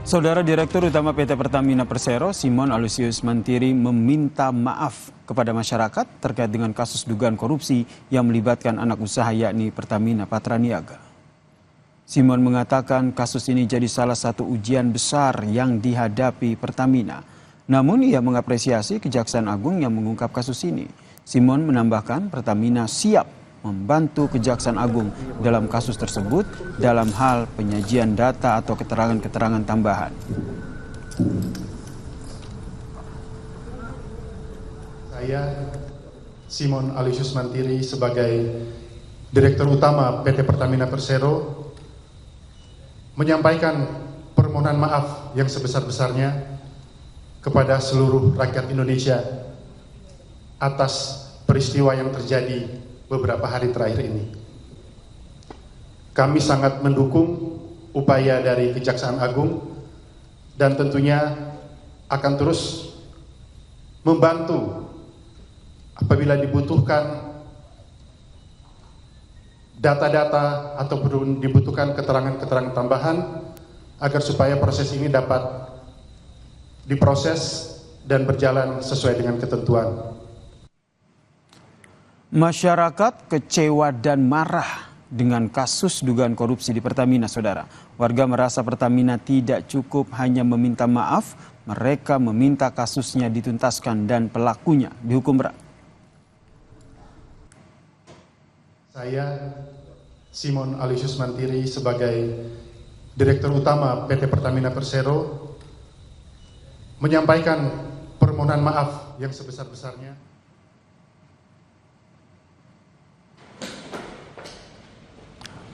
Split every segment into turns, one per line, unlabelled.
Saudara Direktur Utama PT Pertamina Persero, Simon Aloysius Mantiri meminta maaf kepada masyarakat terkait dengan kasus dugaan korupsi yang melibatkan anak usaha yakni Pertamina Patraniaga. Simon mengatakan kasus ini jadi salah satu ujian besar yang dihadapi Pertamina. Namun ia mengapresiasi Kejaksaan Agung yang mengungkap kasus ini. Simon menambahkan Pertamina siap membantu Kejaksaan Agung dalam kasus tersebut dalam hal penyajian data atau keterangan-keterangan tambahan.
Saya Simon Aloysius Mantiri sebagai Direktur Utama PT Pertamina Persero menyampaikan permohonan maaf yang sebesar-besarnya kepada seluruh rakyat Indonesia atas peristiwa yang terjadi beberapa hari terakhir ini. Kami sangat mendukung upaya dari Kejaksaan Agung dan tentunya akan terus membantu apabila dibutuhkan data-data ataupun dibutuhkan keterangan-keterangan tambahan agar supaya proses ini dapat diproses dan berjalan sesuai dengan ketentuan.
Masyarakat kecewa dan marah dengan kasus dugaan korupsi di Pertamina, saudara. Warga merasa Pertamina tidak cukup hanya meminta maaf, mereka meminta kasusnya dituntaskan dan pelakunya dihukum berat.
Saya Simon Aloysius Mantiri sebagai Direktur Utama PT Pertamina Persero menyampaikan permohonan maaf yang sebesar-besarnya.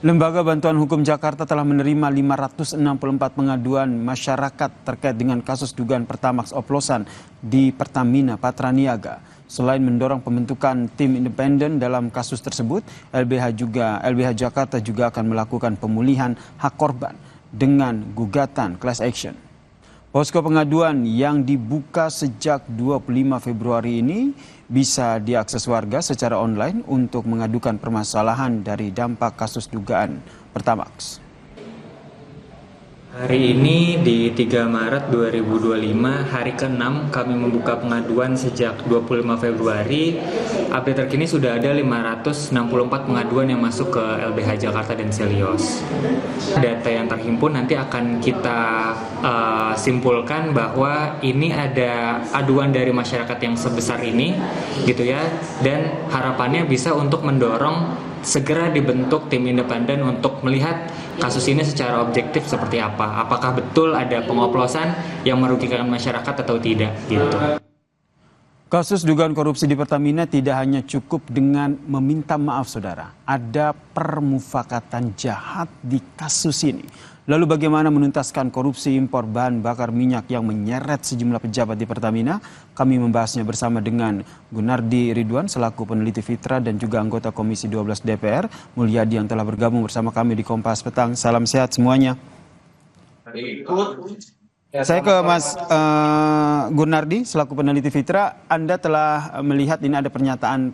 Lembaga Bantuan Hukum Jakarta telah menerima 564 pengaduan masyarakat terkait dengan kasus dugaan Pertamax oplosan di Pertamina Patraniaga. Selain mendorong pembentukan tim independen dalam kasus tersebut, LBH Jakarta juga akan melakukan pemulihan hak korban dengan gugatan class action. Posko pengaduan yang dibuka sejak 25 Februari ini bisa diakses warga secara online untuk mengadukan permasalahan dari dampak kasus dugaan Pertamax.
Hari ini di 3 Maret 2025, hari ke-6 kami membuka pengaduan sejak 25 Februari. Update terkini sudah ada 564 pengaduan yang masuk ke LBH Jakarta dan Selios. Data yang terhimpun nanti akan kita simpulkan bahwa ini ada aduan dari masyarakat yang sebesar ini gitu ya, dan harapannya bisa untuk mendorong segera dibentuk tim independen untuk melihat kasus ini secara objektif seperti apa. Apakah betul ada pengoplosan yang merugikan masyarakat atau tidak gitu.
Kasus dugaan korupsi di Pertamina tidak hanya cukup dengan meminta maaf, saudara. Ada permufakatan jahat di kasus ini. Lalu bagaimana menuntaskan korupsi impor bahan bakar minyak yang menyeret sejumlah pejabat di Pertamina? Kami membahasnya bersama dengan Gunardi Ridwan selaku peneliti Fitra dan juga anggota Komisi 12 DPR, Mulyadi yang telah bergabung bersama kami di Kompas Petang. Salam sehat semuanya. Saya ke Mas Gunardi selaku peneliti Fitra. Anda telah melihat ini ada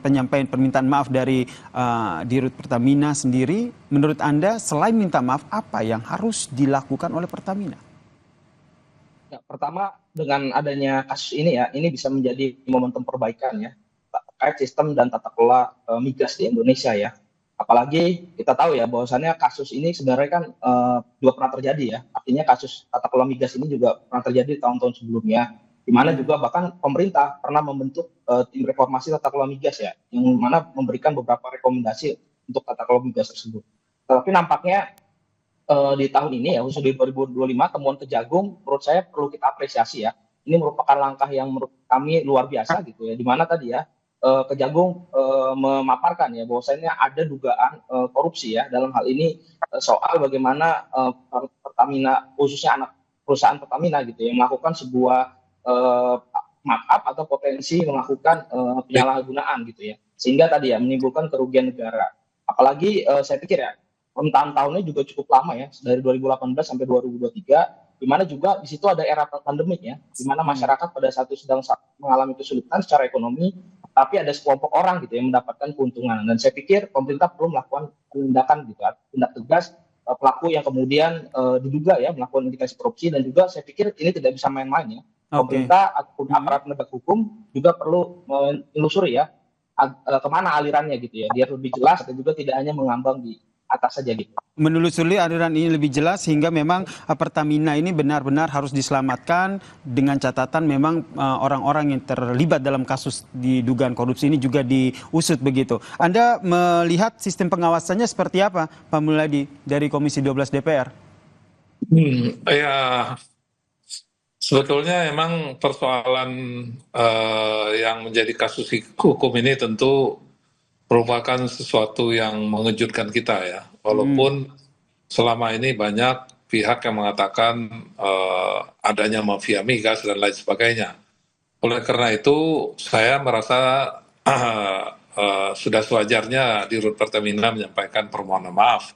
penyampaian permintaan maaf dari Dirut Pertamina sendiri. Menurut Anda selain minta maaf, apa yang harus dilakukan oleh Pertamina?
Ya, pertama dengan adanya kasus ini ya, ini bisa menjadi momentum perbaikan ya terkait sistem dan tata kelola migas di Indonesia ya. Apalagi kita tahu ya bahwasannya kasus ini sebenarnya kan juga pernah terjadi ya. Artinya kasus tata kelola migas ini juga pernah terjadi di tahun-tahun sebelumnya, di mana juga bahkan pemerintah pernah membentuk tim reformasi tata kelola migas ya, yang mana memberikan beberapa rekomendasi untuk tata kelola migas tersebut. Tapi nampaknya di tahun ini ya, khususnya di 2025, temuan Kejagung menurut saya perlu kita apresiasi ya. Ini merupakan langkah yang menurut kami luar biasa gitu ya, di mana tadi ya Kejagung memaparkan ya bahwasanya ada dugaan korupsi ya dalam hal ini soal bagaimana Pertamina, khususnya anak perusahaan Pertamina gitu ya, melakukan sebuah markup atau potensi melakukan penyalahgunaan gitu ya, sehingga tadi ya menimbulkan kerugian negara. Apalagi saya pikir ya rentang tahunnya juga cukup lama ya, dari 2018 sampai 2023, di mana juga di situ ada era pandemik ya, di mana masyarakat pada saat itu sedang mengalami kesulitan secara ekonomi, tapi ada sekelompok orang gitu yang mendapatkan keuntungan. Dan saya pikir pemerintah perlu melakukan tindakan gitu, tindak tegas pelaku yang kemudian diduga ya melakukan indikasi korupsi, dan juga saya pikir ini tidak bisa main-main ya.
Oke.
Pemerintah ataupun aparat penegak hukum juga perlu menelusuri ya kemana alirannya gitu ya, biar lebih jelas dan juga tidak hanya mengambang di atas saja gitu.
Menelusuri aliran ini lebih jelas sehingga memang Pertamina ini benar-benar harus diselamatkan, dengan catatan memang orang-orang yang terlibat dalam kasus di dugaan korupsi ini juga diusut begitu. Anda melihat sistem pengawasannya seperti apa, Pak Mulyadi dari Komisi 12 DPR?
Ya, sebetulnya emang persoalan yang menjadi kasus hukum ini tentu merupakan sesuatu yang mengejutkan kita ya. Walaupun selama ini banyak pihak yang mengatakan adanya mafia migas dan lain sebagainya. Oleh karena itu saya merasa sudah sewajarnya Dirut Pertamina menyampaikan permohonan maaf.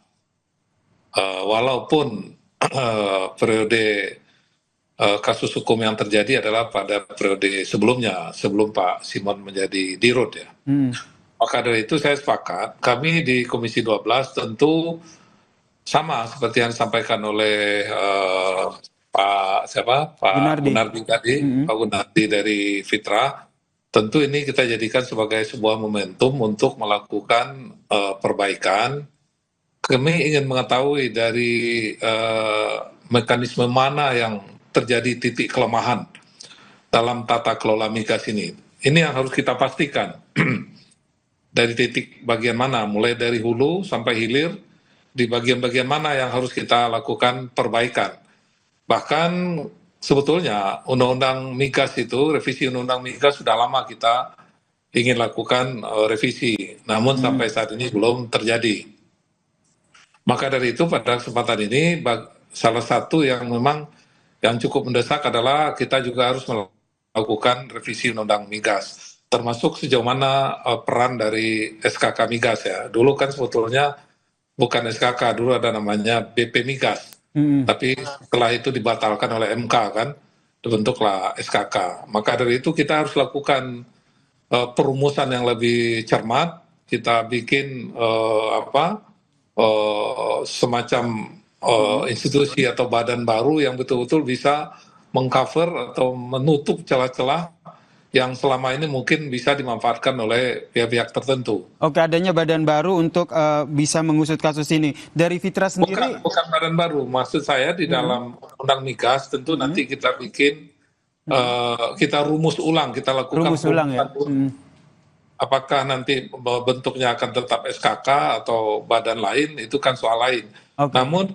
Walaupun periode kasus hukum yang terjadi adalah pada periode sebelumnya, sebelum Pak Simon menjadi Dirut ya. Maka dari itu saya sepakat, kami di Komisi 12 tentu sama seperti yang disampaikan oleh Pak Gunardi tadi, Pak Gunardi dari Fitra. Tentu ini kita jadikan sebagai sebuah momentum untuk melakukan perbaikan. Kami ingin mengetahui dari mekanisme mana yang terjadi titik kelemahan dalam tata kelola migas ini. Ini yang harus kita pastikan. Dari titik bagian mana, mulai dari hulu sampai hilir, di bagian-bagian mana yang harus kita lakukan perbaikan. Bahkan sebetulnya Undang-Undang Migas itu, revisi Undang-Undang Migas sudah lama kita ingin lakukan revisi, namun sampai saat ini belum terjadi. Maka dari itu pada kesempatan ini, salah satu yang memang yang cukup mendesak adalah kita juga harus melakukan revisi Undang-Undang Migas. Termasuk sejauh mana peran dari SKK Migas ya. Dulu kan sebetulnya bukan SKK, dulu ada namanya BP Migas. Tapi setelah itu dibatalkan oleh MK kan, dibentuklah SKK. Maka dari itu kita harus lakukan perumusan yang lebih cermat. Kita bikin semacam institusi atau badan baru yang betul-betul bisa mengcover atau menutup celah-celah yang selama ini mungkin bisa dimanfaatkan oleh pihak-pihak tertentu.
Oke, adanya badan baru untuk bisa mengusut kasus ini. Dari Fitra sendiri?
Bukan badan baru, maksud saya di dalam Undang Migas tentu nanti kita bikin, kita rumus ulang, kita lakukan
Rumus ulang ya?
Apakah nanti bentuknya akan tetap SKK atau badan lain, itu kan soal lain. Okay. Namun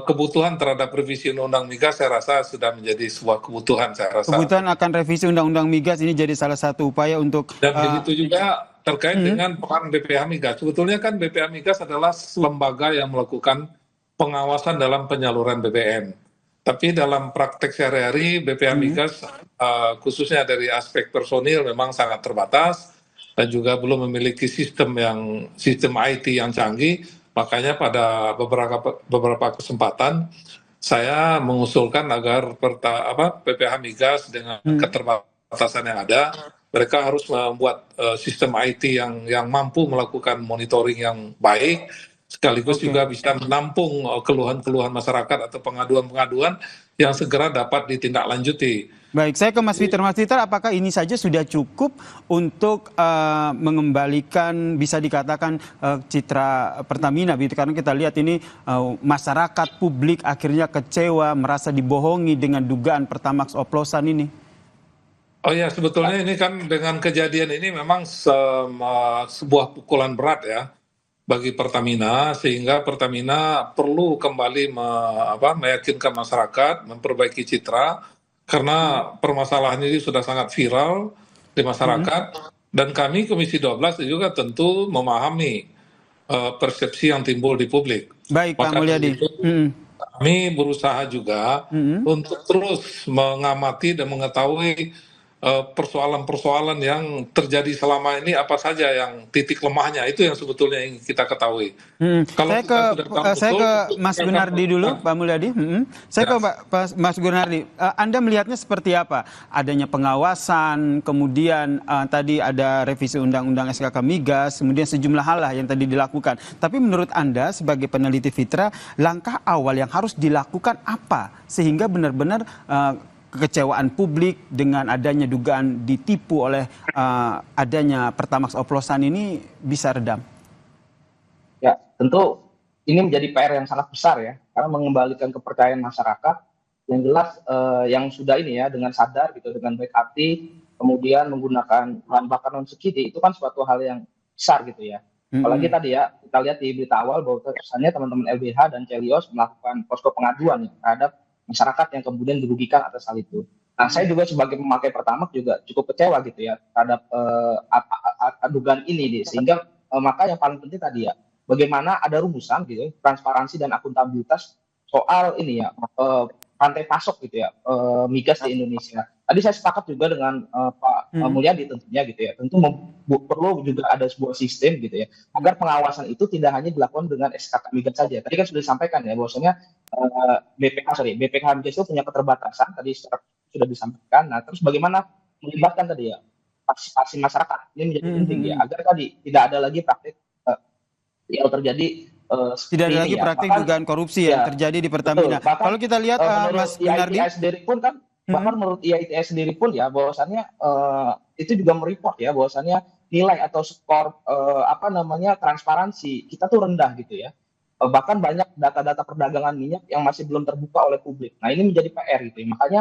kebutuhan terhadap revisi Undang-Undang Migas saya rasa sudah menjadi sebuah kebutuhan, saya rasa.
Kebutuhan akan revisi Undang-Undang Migas ini jadi salah satu upaya untuk...
Dan begitu juga terkait dengan peran BPH Migas. Sebetulnya kan BPH Migas adalah lembaga yang melakukan pengawasan dalam penyaluran BBM. Tapi dalam praktek sehari-hari BPH Migas khususnya dari aspek personil memang sangat terbatas dan juga belum memiliki sistem IT yang canggih. Makanya pada beberapa kesempatan saya mengusulkan agar BPH Migas dengan keterbatasan yang ada, mereka harus membuat sistem IT yang mampu melakukan monitoring yang baik, sekaligus juga bisa menampung keluhan-keluhan masyarakat atau pengaduan-pengaduan yang segera dapat ditindaklanjuti.
Baik, saya ke Mas Fitra. Mas Fitra, apakah ini saja sudah cukup untuk mengembalikan, bisa dikatakan citra Pertamina? Karena kita lihat ini masyarakat, publik akhirnya kecewa, merasa dibohongi dengan dugaan Pertamax oplosan ini.
Oh ya, sebetulnya ini kan dengan kejadian ini memang sebuah pukulan berat ya bagi Pertamina, sehingga Pertamina perlu kembali meyakinkan masyarakat, memperbaiki citra, karena permasalahan ini sudah sangat viral di masyarakat, dan kami Komisi 12 juga tentu memahami persepsi yang timbul di publik.
Baik, Pak Mulyadi.
Kami berusaha juga untuk terus mengamati dan mengetahui persoalan-persoalan yang terjadi selama ini apa saja yang titik lemahnya, itu yang sebetulnya ingin kita ketahui. Kalau
Saya
kita
ke
sudah tahu
saya
betul,
ke
tentu
Mas
kita akan
Gunardi dulu,
melakukan.
Pak Mulyadi. Saya
Ya.
ke Mas Gunardi. Anda melihatnya seperti apa? Adanya pengawasan, kemudian tadi ada revisi Undang-Undang SKK Migas, kemudian sejumlah hal lah yang tadi dilakukan. Tapi menurut Anda sebagai peneliti Fitra, langkah awal yang harus dilakukan apa sehingga benar-benar kekecewaan publik dengan adanya dugaan ditipu oleh adanya Pertamax oplosan ini bisa redam?
Ya, tentu ini menjadi PR yang sangat besar ya, karena mengembalikan kepercayaan masyarakat yang jelas yang sudah ini ya dengan sadar gitu, dengan baik hati, kemudian menggunakan bahan bakar non subsidi itu kan suatu hal yang besar gitu ya. Apalagi tadi ya kita lihat di berita awal bahwa kesannya teman-teman LBH dan Celios melakukan posko pengaduan ya, terhadap masyarakat yang kemudian dirugikan atas hal itu. Nah, saya juga sebagai pemakai Pertamax juga cukup kecewa gitu ya terhadap dugaan ini, sehingga maka yang paling penting tadi ya, bagaimana ada rumusan gitu, transparansi dan akuntabilitas soal ini ya, rantai pasok gitu ya, migas di Indonesia. Tadi saya sepakat juga dengan Pak Mulyadi tentunya gitu ya, tentu perlu juga ada sebuah sistem gitu ya, agar pengawasan itu tidak hanya dilakukan dengan SKK migas saja. Tadi kan sudah disampaikan ya, bahwasanya BPK migas itu punya keterbatasan, tadi sudah disampaikan. Nah, terus bagaimana melibatkan tadi ya partisipasi masyarakat, ini menjadi penting ya, agar tadi tidak ada lagi praktik yang terjadi
Tidak
seperti
ada
ini
lagi
ya.
praktik
Bahkan
dugaan korupsi
ya,
yang terjadi di Pertamina.
betul. Bahkan
Kalau kita lihat
menurut
Mas Gunardi,
IITS sendiri pun kan, bahkan menurut IITS sendiri pun ya, bahwasannya itu juga mereport ya, bahwasannya nilai atau skor apa namanya transparansi kita tuh rendah gitu ya. Bahkan banyak data-data perdagangan minyak yang masih belum terbuka oleh publik. Nah, ini menjadi PR gitu ya. Makanya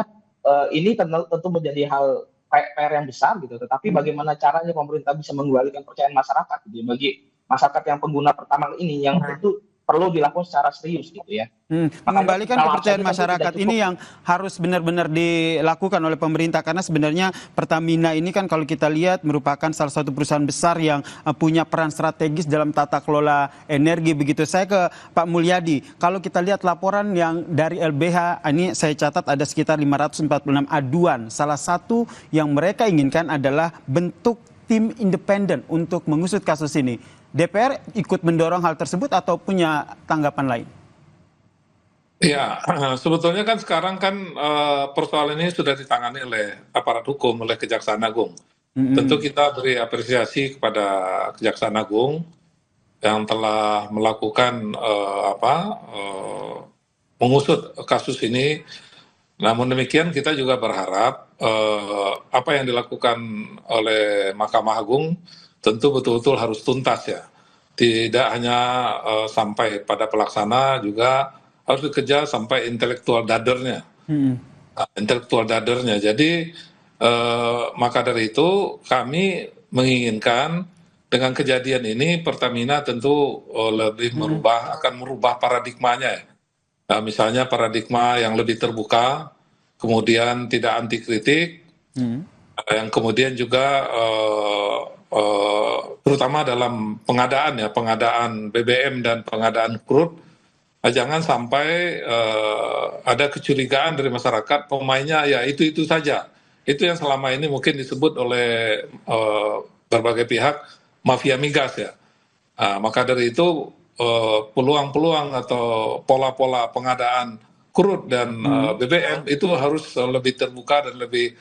ini tentu menjadi hal PR yang besar gitu. Tetapi bagaimana caranya pemerintah bisa mengembalikan kepercayaan masyarakat gitu ya, bagi masyarakat yang pengguna Pertamax ini yang tentu perlu dilakukan secara serius gitu ya. Makanya
mengembalikan
pengawasan
kepercayaan
itu tentu tidak
masyarakat
cukup.
ini yang harus benar-benar dilakukan oleh pemerintah, karena sebenarnya Pertamina ini kan kalau kita lihat merupakan salah satu perusahaan besar yang punya peran strategis dalam tata kelola energi begitu. Saya ke Pak Mulyadi, kalau kita lihat laporan yang dari LBH, ini saya catat ada sekitar 546 aduan. Salah satu yang mereka inginkan adalah bentuk tim independen untuk mengusut kasus ini. DPR ikut mendorong hal tersebut atau punya tanggapan lain?
Ya, sebetulnya kan sekarang kan persoalan ini sudah ditangani oleh aparat hukum, oleh Kejaksaan Agung. Tentu kita beri apresiasi kepada Kejaksaan Agung yang telah melakukan mengusut kasus ini. Namun demikian kita juga berharap apa yang dilakukan oleh Mahkamah Agung tentu betul-betul harus tuntas ya. Tidak hanya sampai pada pelaksana, juga harus dikejar sampai intelektual dadernya. Intelektual dadernya. Jadi maka dari itu kami menginginkan dengan kejadian ini Pertamina tentu lebih akan merubah paradigmanya ya. Nah, misalnya paradigma yang lebih terbuka, kemudian tidak anti kritik, yang kemudian juga terutama dalam pengadaan BBM dan pengadaan crude, jangan sampai ada kecurigaan dari masyarakat pemainnya ya itu saja. Itu yang selama ini mungkin disebut oleh berbagai pihak mafia migas ya. Maka dari itu peluang-peluang atau pola-pola pengadaan crude dan BBM itu harus lebih terbuka dan lebih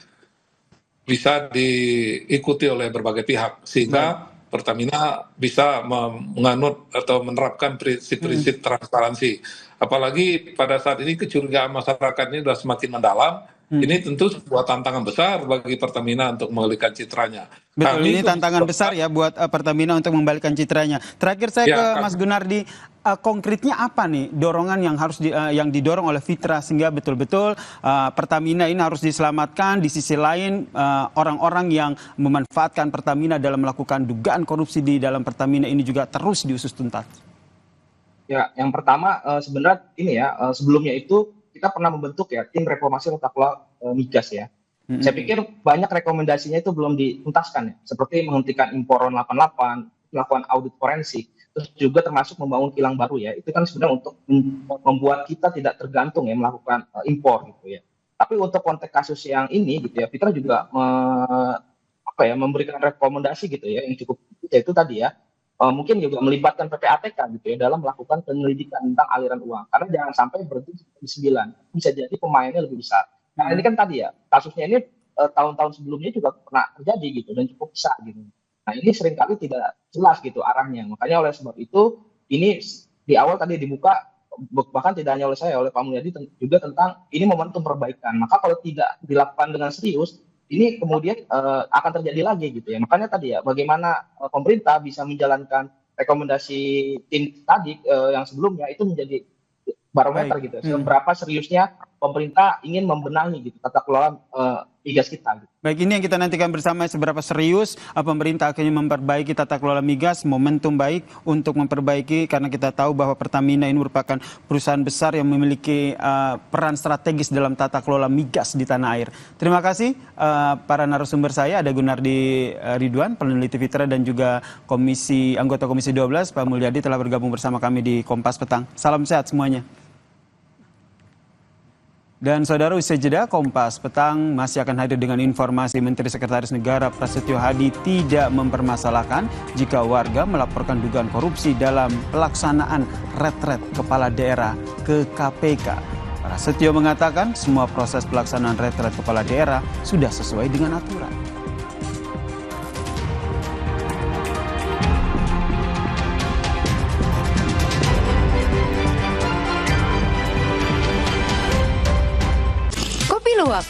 bisa diikuti oleh berbagai pihak, sehingga Pertamina bisa menganut atau menerapkan prinsip-prinsip transparansi. Apalagi pada saat ini kecurigaan masyarakat ini sudah semakin mendalam. Ini tentu sebuah tantangan besar bagi Pertamina untuk mengalihkan citranya.
Betul, ini tantangan besar ya buat Pertamina untuk mengembalikan citranya. Terakhir saya ke Mas Gunardi, konkretnya apa nih dorongan yang harus yang didorong oleh Fitra sehingga betul-betul Pertamina ini harus diselamatkan, di sisi lain orang-orang yang memanfaatkan Pertamina dalam melakukan dugaan korupsi di dalam Pertamina ini juga terus diusut tuntas?
Ya, yang pertama sebenarnya ini ya, sebelumnya itu kita pernah membentuk ya tim reformasi tata kelola migas ya. Saya pikir banyak rekomendasinya itu belum dituntaskan ya, seperti menghentikan impor RON 88, melakukan audit forensik, terus juga termasuk membangun kilang baru ya. Itu kan sebenarnya untuk membuat kita tidak tergantung ya melakukan impor gitu ya. Tapi untuk konteks kasus yang ini gitu ya, Fitra juga memberikan rekomendasi gitu ya yang cukup, yaitu tadi ya, mungkin juga melibatkan PPATK gitu ya dalam melakukan penyelidikan tentang aliran uang. Karena jangan sampai berhenti di 9, bisa jadi pemainnya lebih besar. Nah ini kan tadi ya, kasusnya ini tahun-tahun sebelumnya juga pernah terjadi gitu dan cukup besar gitu. Nah ini seringkali tidak jelas gitu arahnya. Makanya oleh sebab itu ini di awal tadi dibuka, bahkan tidak hanya oleh saya, oleh Pak Mulyadi juga tentang ini momentum perbaikan. Maka kalau tidak dilakukan dengan serius, ini kemudian akan terjadi lagi gitu ya. Makanya tadi ya, bagaimana pemerintah bisa menjalankan rekomendasi tim tadi yang sebelumnya itu menjadi barometer gitu. Seberapa seriusnya pemerintah ingin membenahi gitu tata kelola migas kita. Gitu.
Baik, ini yang kita nantikan bersama, seberapa serius pemerintah akhirnya memperbaiki tata kelola migas, momentum baik untuk memperbaiki, karena kita tahu bahwa Pertamina ini merupakan perusahaan besar yang memiliki peran strategis dalam tata kelola migas di tanah air. Terima kasih para narasumber saya, ada Gunardi Ridwan, peneliti Fitra, dan juga anggota Komisi 12, Pak Mulyadi telah bergabung bersama kami di Kompas Petang. Salam sehat semuanya. Dan saudara, usai jeda, Kompas Petang masih akan hadir dengan informasi Menteri Sekretaris Negara Prasetyo Hadi tidak mempermasalahkan jika warga melaporkan dugaan korupsi dalam pelaksanaan retret kepala daerah ke KPK. Prasetyo mengatakan semua proses pelaksanaan retret kepala daerah sudah sesuai dengan aturan.
Luwak,